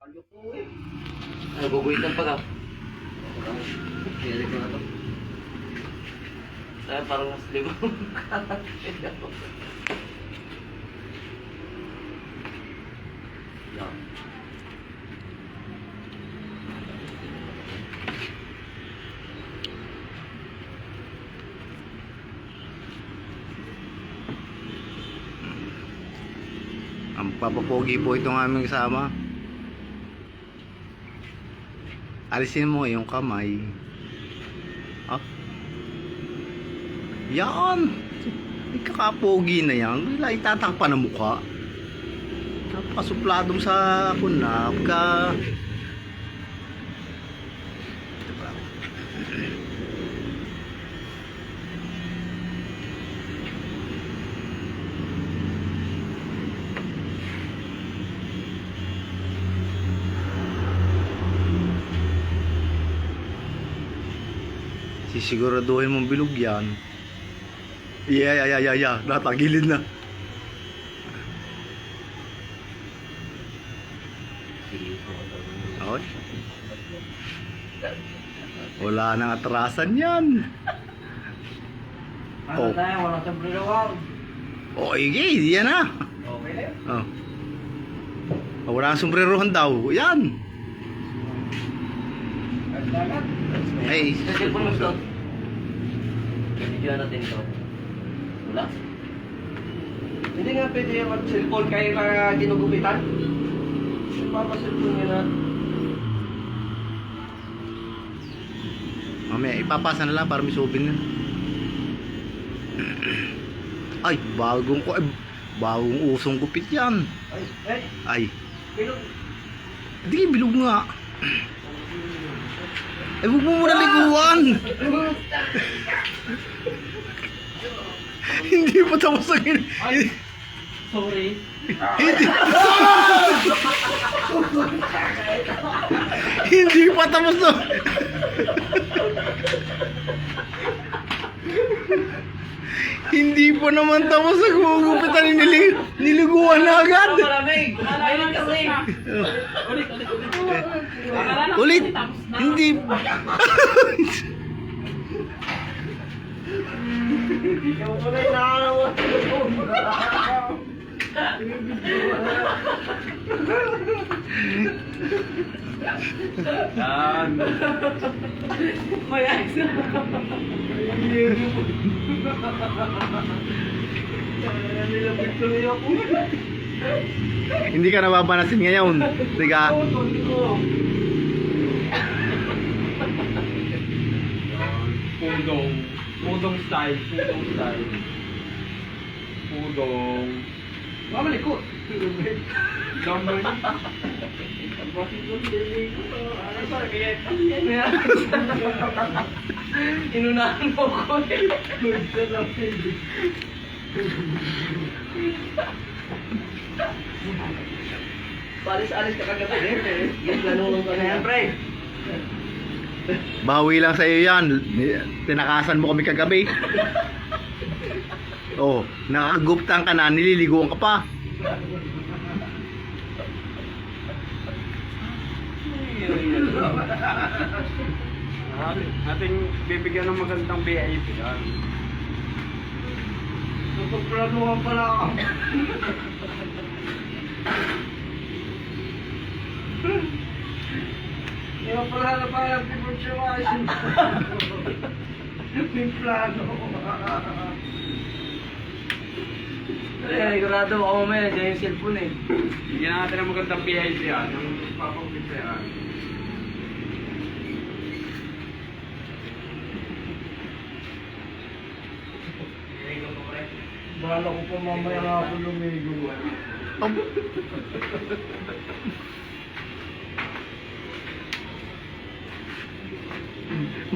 Ay, guguhitan pa ka. Kaya ko na to. Ay, parang mas libo. Yan. Ang papapogi po itong aming kasama. Alisin mo yung kamay. Ah. Yan. May kakapogi na yan. Wala itatakpan ng mukha. Napakasupladong sa kunap ka. Sisiguraduhin mong bilog yan. Yeah. Natagilid na. Okay. Wala nang atrasan yan. Ano tayo? Walang sombrero wag. Oh, yan na. Okay na yun. Oh. Wala nang sombrerohan daw. Yan. Hey. Sa cellphone mo ito. Video natin ito. Wala? Hindi nga pwede yung mag-cellphone kayo na ginugupitan. Papaselfone nyo na. Mamaya ipapasa na lang para may souvenir. Ay, bagong usong gupit yan. Ay. Bilog. Hindi, bilog nga. Ay, huwag mo muna liguan. Hindi pa tapos ang Sorry. Hindi pa tapos na. Hindi pa naman tapos ang gugupitan. Niliguan na agad. Malamig. Malamig kasi. Ulit. Hindi. Ikaw ko na inaarawan. Yan. May ayos na. Nilapit tuloy ako. Hindi ka nababanasin ngayon. Tiga. Pudong. Pudong style. Pudong style. Pudong. Mamalikot. Gamay. Inunahan mo ko eh. Palis-alis ka kagabi eh. Yung planong ka na yan, pre. Bawi lang sa iyo yan. Tinakasan mo kami kagabi. Oh, nakaguptan ka na, nililiguan ka pa. Ating bibigyan ng magandang VIP yan. Napagplanuhan pala ako. Hindi mo pala na parang pinutsyawasin. May plano. Sigurado ako mamaya, dyan yung cellphone eh. Bigyan natin ng magandang VIP yan. Ang papagpita yan. Bahala ko pa mamaya nga ako lumigo.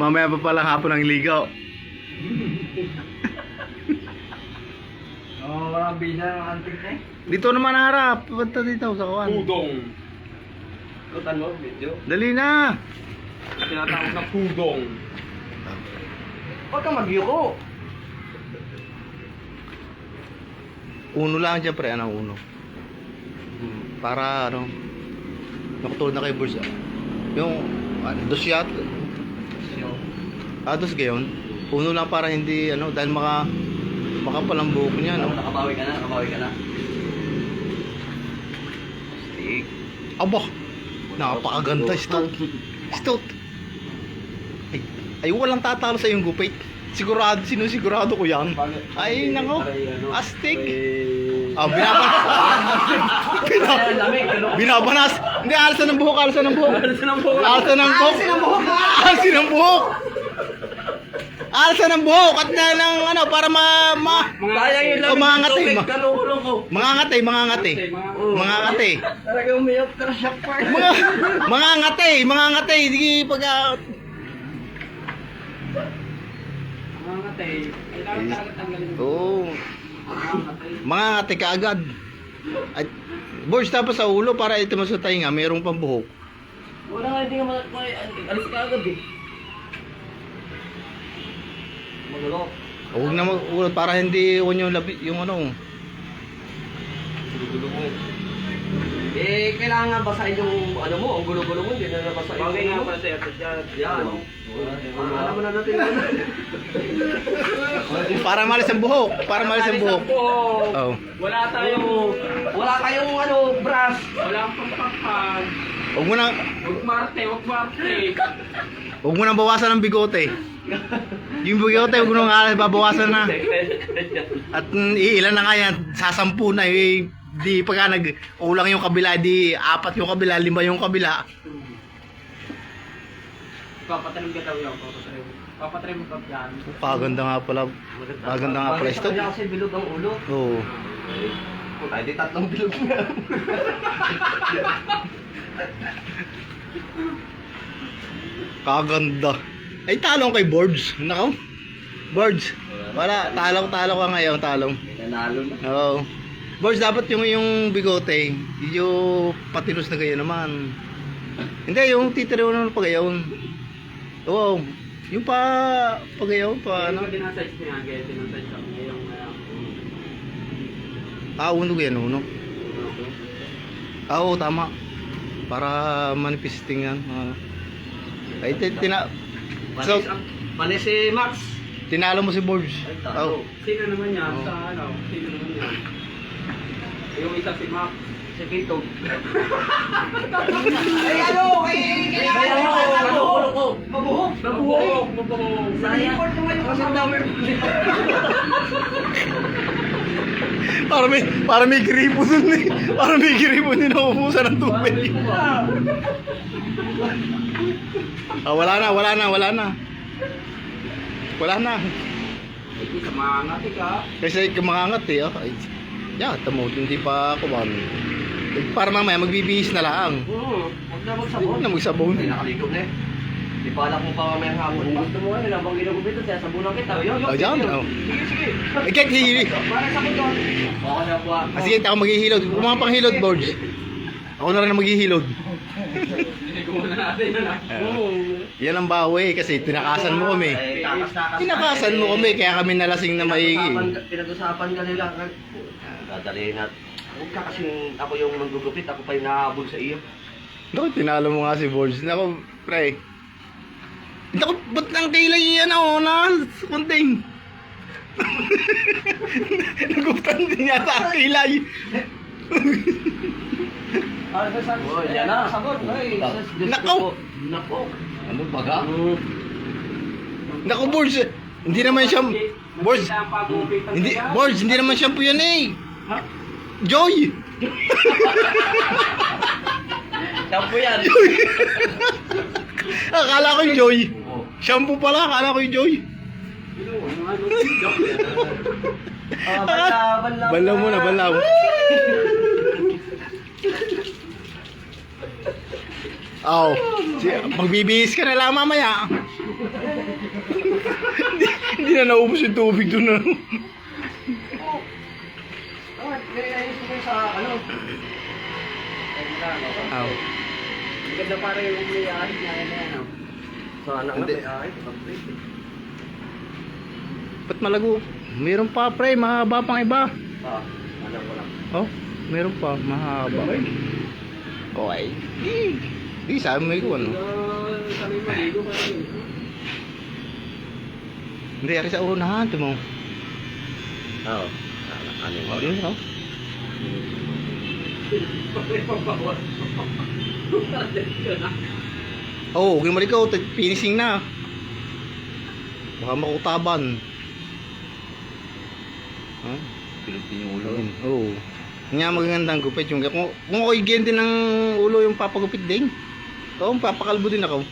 Mamaya pa palang hapon ang ligaw. Walang bisa ng antik na eh. Dito naman harap. Punta dito sa kawan. Pudong. Lutan mo, video. Dali na. Tinatawag na pudong. Huwag ka magyuko. Uno lang dyan pre. Ano uno? Para ano? Nakatulad na kay Boards. Yung, dos yat. Dos gayon. Puno lang para hindi, dahil makapal ang buhok niya, no? Nakabawi ka na. Stick. Aba! Napakaganda, stout. Stout. Ay, walang tatalo sa yung gupit. Sinusigurado ko yan. Ay, nako. Astig. Binabanas. Hindi, alasan ng buhok. Alasan ng buhok. At na lang, para mangangatay. Talaga umiyak ka na siya pa. Mangangatay. Hindi pag... Oo. Mangangatay ka agad. At, Boards, tapos sa ulo para ito mo sa tainga, mayroong pang buhok. Wala nga, hindi nga alis ka agad eh. Magulo. Huwag na mag-ulot para hindi yung labi, yung Gulo mo. Kailangan basahin yung mo, ang gulo-gulo mo, hindi na nabasahin. Bagay nga pala sa'yo, yan. Alam mo na natin para malis ang buhok. Oh. Wala tayong brush. Wala kang pakpan. Huwag mo nang bawasan ng bigote. Yung bigote, huwag mo nang babawasan na. At ilan na nga yan, sasampu na di pagka kulang yung kabila, di 4 yung kabila, 5 yung kabila. Papatry mo pa yan. Kaganda nga pala ito. Kaya kasi bilog ang ulo. Oo. Ay, di 3 bilog na. Kaganda. Ay, talong kay Boards. Nako. Boards. Wala, talong ka ngayon, talong. Nanalo na. Oo. Boards, dapat yung bigote, yung patilos na ganyan naman. Hindi, yung titiriw naman pa gayon. Oo. Yung pagayon pa, Dinasize niya, kaya dinasize ako ngayong uno ganyan, Oo, tama. Para manifesting yan. Ay, Panis si Max. tinalo mo si Boards. Oo. Sino naman yan? Yung isa si Mac. Si Kitog. Ay, ulo ko. Mabuhok. Sayang. Kasi dami. Para may gripo dun eh. Para may gripo din naubusan ng tubig. Wala na. Kamangati ka. Kasi kumangat eh. Tamo, hindi pa kuman. Para mamaya magbibihis na lang. Huwag na magsabon. Huwag na magsabon. Ay, nakaligo na eh. Di pa alam kung pa mamaya hapon. Gusto mo nga, nilabang ginagupit siya. Sabunan kita. Diyan. Sige. Kahit hihilod. Para sa kuton. Oo na po. Sige, ako maghihilod. Kung mga panghilod, Boards. Ako na rin ang maghihilod. Hindi ko muna natin. Yan ang bawi kasi tinakasan mo kami. Tinakasan mo kami kaya kami nalasing na maigi. Pinag-usapan ka nila. Dadalhin at huwag ka kasing ako yung manggugupit, ako pa yung nahabol sa iyo. Naku, tinalo mo nga si Boards. Naku, pre. Naku, ba't ang kilay yan ako na? Kunting. Nagutan din yata ang kilay. Oh, yan na. Nako. Nako. Ano baga? Naku, Boards. Hindi naman siya... Boards. Hindi naman shampoo yan eh. Joy. Shampoo yan. Akala ko yung Joy. Shampoo pala, akala ko yung Joy. Balaw mo na, balaw. Magbibihis ka na lang mamaya. Hindi na naubos yung tubig doon na. Ganda para yung umiyahin niya yan. Sana nga Hindi. ay. Ba't malago? Meron pa, pre, mahaba pang iba. Alam ko lang. Oh, meron pa, mahaba. O ay, di sabi mo ikaw ano. Kami maligo pa rin. Hindi, ari sa unahan, ito mo. Oo. Ano yun? O, yun, o. Oo, huwag mo ikaw, finishing na. Baka makutaban. Ha? Pilipin yung ulo. Oo. Nga magagandang gupit yung kung ako'y ganyan din ng ulo yung papagupit din. Oo, papakalbo din ako.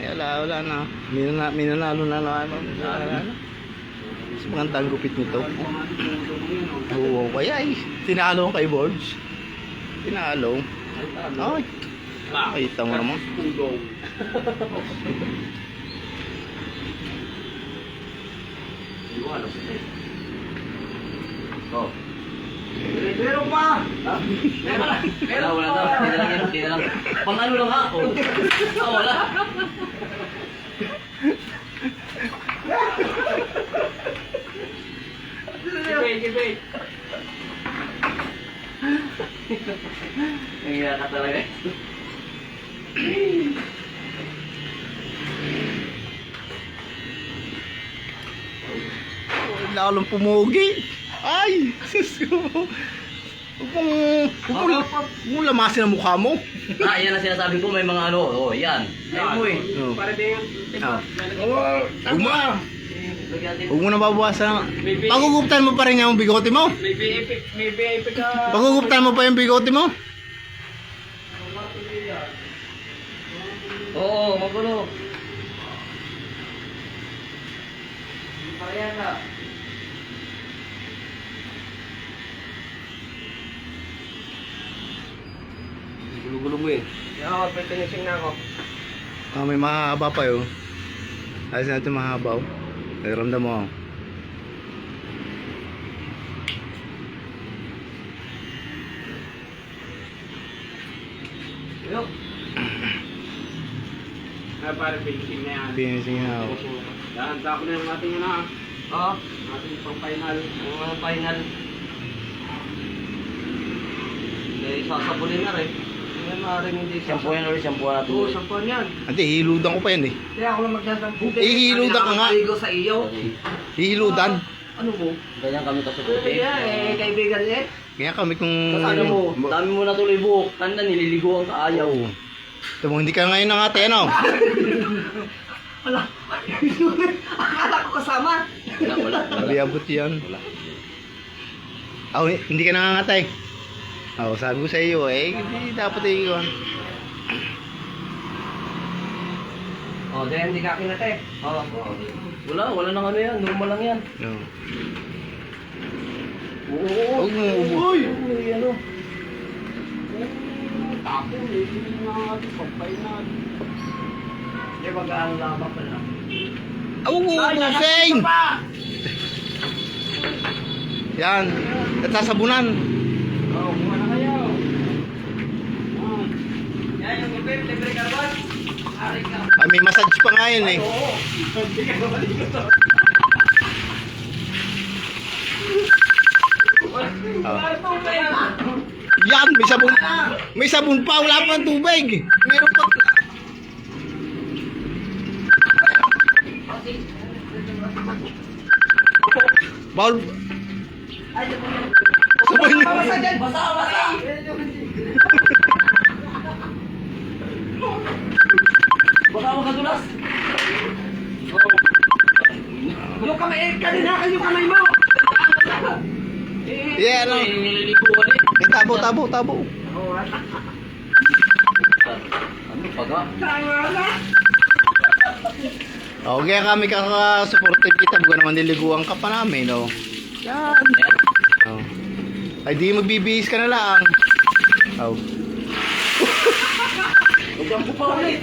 Ay, wala na. Minanalo na naman. Wala na. Mas magandang gupit nito. Oo, kaya ay. Tinalo kay Borge. Tinalo. Ay. Kita mo naman. Hindi ko alam. Oh. Meron pa! Wala, wala daw. Hindi na lang yan. Hindi na lang. Pang ano lang ha? Oh. Ah, wala. Kibay. Nangiya ka talaga. Lalong pumugi. Ay! Sus ko. Huwag mong lamasin ang mukha mo. Ah, yan ang sinasabi ko. May mga ano. Oh, yan. Yan mo eh. Oo. Para din Ah. Huwag mo! Huwag mo na babawasan. Paguguptan mo pa rin yung bigote mo. May VIP ka. Paguguptan mo pa yung bigote mo. Oo, magulo. Parehas na. Gulo-gulo mo eh. Oo, finishing na ako. May mahaba pa yun. Ayos natin mahaba. Naramdam mo. Yo. Para finishing na yan. Finishing na ako. Yan, tako na yung ating ano ah. Oo. Ating pang final. Ang mga final. Eh, sasabulin na rin. Hindi maaaring hindi shampoo yan ulit, shampoo natin. Oo, sampuan yan. Hindi, hihiludan ko pa yan eh. Kaya ako lang magsasampu. Hihiludan ka nga. Ligo sa iyo. Hihiludan. Ano mo? Ganyan kami kasuputi. Yeah, kaibigan eh. Kaya kami kung... Ano mo, dami mo na tuloy buhok. Tanda, nililiguan ka ayaw. Oo. Ito mo, hindi ka ngayon ng ate, ano? Wala. Akala ko kasama. Wala. Hindi abot yan. Wala. Hindi ka nangangatay. Sabi ko sa iyo, hindi dapat iyon. Oh, dahil hindi ka kinate. Oo. Wala nang ano yan. Normal lang yan. No. Oo. Huwag mo ubo. Uy! Uy, ano? Tapo, hindi na ating pampay na. Hindi mag-ano lamang pala. Huwag mo ubusin! Yan. At sasabunan. Oo, kung ano kayo. Yan yung gupit, libre carbon. Ari ka. Ay, may massage pa nga yun eh. Oo. Hindi ka maligo to. Yan, may sabon. May sabon pa, wala pa ng tubig. Meron pa. Bawal. Sabon yun. Basa dyan! Basa! Baka makadulas. Yung kamay, kanina yung kamay mo! Yeah, ano? Nililiguan eh. May tabo. Oo, Ano paga? tama na! Kaya kami kaka-supportive kita. Bukan naman niliguan ka pa namin, no? Yan. Yan. Oh. Ay, di magbibihis ka na lang. Oh. Huwag po pa ulit.